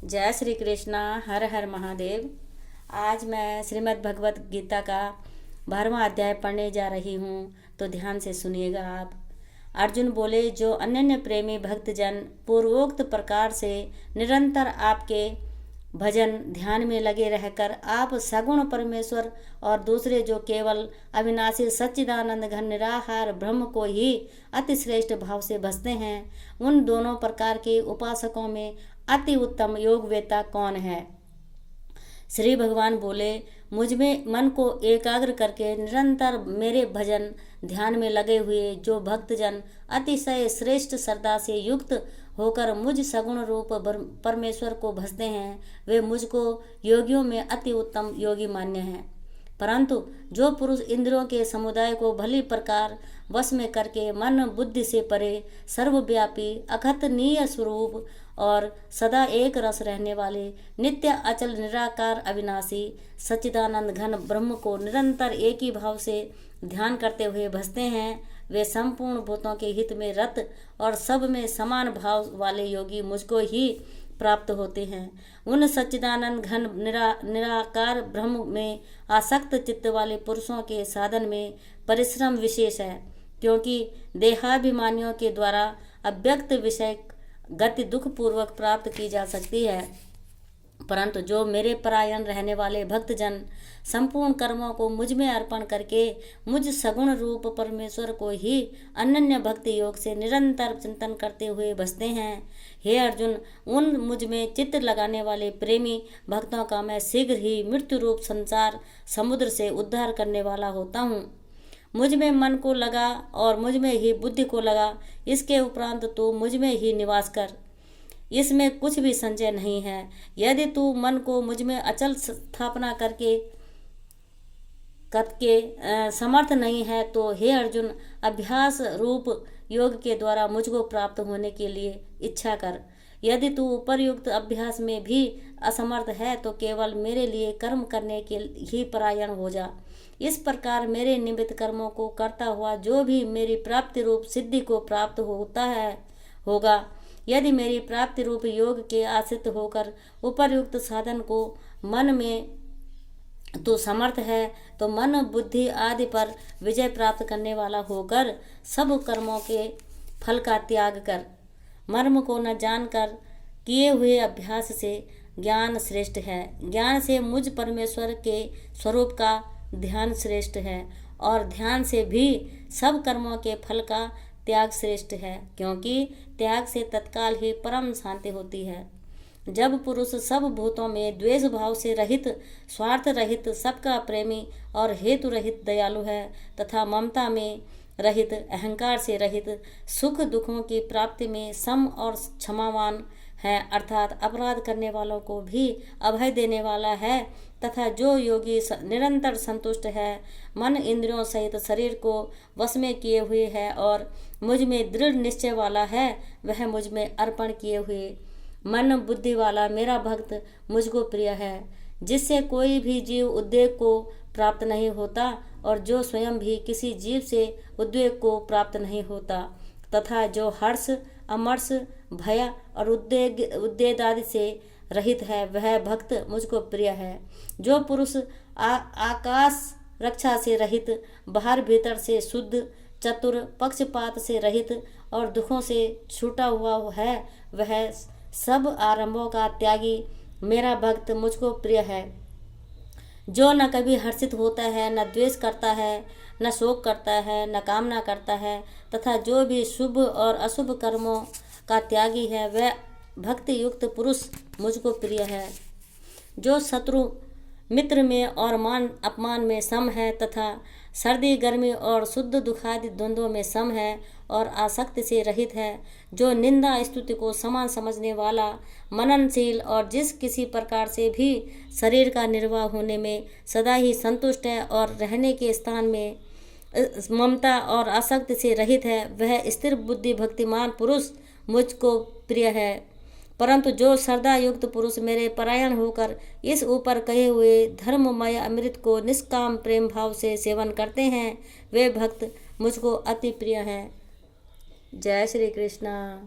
जय श्री कृष्णा। हर हर महादेव। आज मैं श्रीमद् भगवत गीता का 12वां अध्याय पढ़ने जा रही हूँ, तो ध्यान से सुनिएगा आप। अर्जुन बोले, जो अनन्य प्रेमी भक्तजन पूर्वोक्त प्रकार से निरंतर आपके भजन ध्यान में लगे रहकर आप सगुण परमेश्वर और दूसरे जो केवल अविनाशी सच्चिदानंद घन निराहार ब्रह्म को ही अति श्रेष्ठ भाव से भजते हैं, उन दोनों प्रकार के उपासकों में अति उत्तम योगवेता कौन है। श्री भगवान बोले, मुझ में मन को एकाग्र करके निरंतर मेरे भजन ध्यान में लगे हुए जो भक्तजन अतिशय श्रेष्ठ श्रद्धा से युक्त होकर मुझ सगुण रूप परमेश्वर को भजते हैं, वे मुझको योगियों में अति उत्तम योगी मान्य हैं। परंतु जो पुरुष इंद्रियों के समुदाय को भली प्रकार वश में करके मन बुद्धि से परे सर्वव्यापी अखतनीय स्वरूप और सदा एक रस रहने वाले नित्य अचल निराकार अविनाशी सच्चिदानंद घन ब्रह्म को निरंतर एक ही भाव से ध्यान करते हुए भजते हैं, वे संपूर्ण भूतों के हित में रत और सब में समान भाव वाले योगी मुझको ही प्राप्त होते हैं। उन सच्चिदानंद घन निराकार ब्रह्म में आसक्त चित्त वाले पुरुषों के साधन में परिश्रम विशेष है, क्योंकि देहाभिमानियों के द्वारा अव्यक्त विषय गति दुख पूर्वक प्राप्त की जा सकती है। परंतु जो मेरे परायण रहने वाले भक्तजन संपूर्ण कर्मों को मुझ में अर्पण करके मुझ सगुण रूप परमेश्वर को ही अनन्य भक्ति योग से निरंतर चिंतन करते हुए भजते हैं, हे अर्जुन, उन मुझ में चित्त लगाने वाले प्रेमी भक्तों का मैं शीघ्र ही मृत्यु रूप संसार समुद्र से उद्धार करने वाला होता हूँ। मुझ में मन को लगा और मुझ में ही बुद्धि को लगा, इसके उपरांत तू मुझ में ही निवास कर, इसमें कुछ भी संशय नहीं है। यदि तू मन को मुझ में अचल स्थापना करके समर्थ नहीं है, तो हे अर्जुन, अभ्यास रूप योग के द्वारा मुझको प्राप्त होने के लिए इच्छा कर। यदि तू उपरयुक्त अभ्यास में भी असमर्थ है, तो केवल मेरे लिए कर्म करने के ही परायण हो जा। इस प्रकार मेरे निमित्त कर्मों को करता हुआ जो भी मेरी प्राप्ति रूप सिद्धि को प्राप्त होगा। यदि मेरी प्राप्ति रूप योग के आश्रित होकर उपरयुक्त साधन को मन में तो समर्थ है, तो मन बुद्धि आदि पर विजय प्राप्त करने वाला होकर सब कर्मों के फल का त्याग कर। मर्म को न जानकर किए हुए अभ्यास से ज्ञान श्रेष्ठ है। ज्ञान से मुझ परमेश्वर के स्वरूप का ध्यान श्रेष्ठ है, और ध्यान से भी सब कर्मों के फल का त्याग श्रेष्ठ है, क्योंकि त्याग से तत्काल ही परम शांति होती है। जब पुरुष सब भूतों में द्वेष भाव से रहित, स्वार्थ रहित, सबका प्रेमी और हेतु रहित दयालु है, तथा ममता में रहित, अहंकार से रहित, सुख दुखों की प्राप्ति में सम और क्षमावान है, अर्थात अपराध करने वालों को भी अभय देने वाला है, तथा जो योगी निरंतर संतुष्ट है, मन इंद्रियों सहित शरीर को वश में किए हुए है और मुझ में दृढ़ निश्चय वाला है, वह मुझ में अर्पण किए हुए मन बुद्धि वाला मेरा भक्त मुझको प्रिय है, जिससे कोई भी जीव उद्वेग को प्राप्त नहीं होता और जो स्वयं भी किसी जीव से उद्वेग को प्राप्त नहीं होता, तथा जो हर्ष, अमर्ष, भय और उद्वेग आदि से रहित है, वह भक्त मुझको प्रिय है। जो पुरुष आकाश रक्षा से रहित, बाहर भीतर से शुद्ध, चतुर, पक्षपात से रहित और दुखों से छूटा हुआ है, वह सब आरंभों का त्यागी मेरा भक्त मुझको प्रिय है। जो न कभी हर्षित होता है, न द्वेष करता है, न शोक करता है, न कामना करता है, तथा जो भी शुभ और अशुभ कर्मों का त्यागी है, वह भक्ति युक्त पुरुष मुझको प्रिय है। जो शत्रु मित्र में और मान अपमान में सम है, तथा सर्दी गर्मी और शुद्ध दुखादि द्वंद्वों में सम है और आसक्ति से रहित है, जो निंदा स्तुति को समान समझने वाला, मननशील और जिस किसी प्रकार से भी शरीर का निर्वाह होने में सदा ही संतुष्ट है और रहने के स्थान में ममता और आसक्ति से रहित है, वह स्थिर बुद्धि भक्तिमान पुरुष मुझको प्रिय है। परंतु जो श्रद्धा युक्त पुरुष मेरे परायण होकर इस ऊपर कहे हुए धर्ममय अमृत को निष्काम प्रेम भाव से सेवन करते हैं, वे भक्त मुझको अति प्रिय हैं। जय श्री कृष्णा।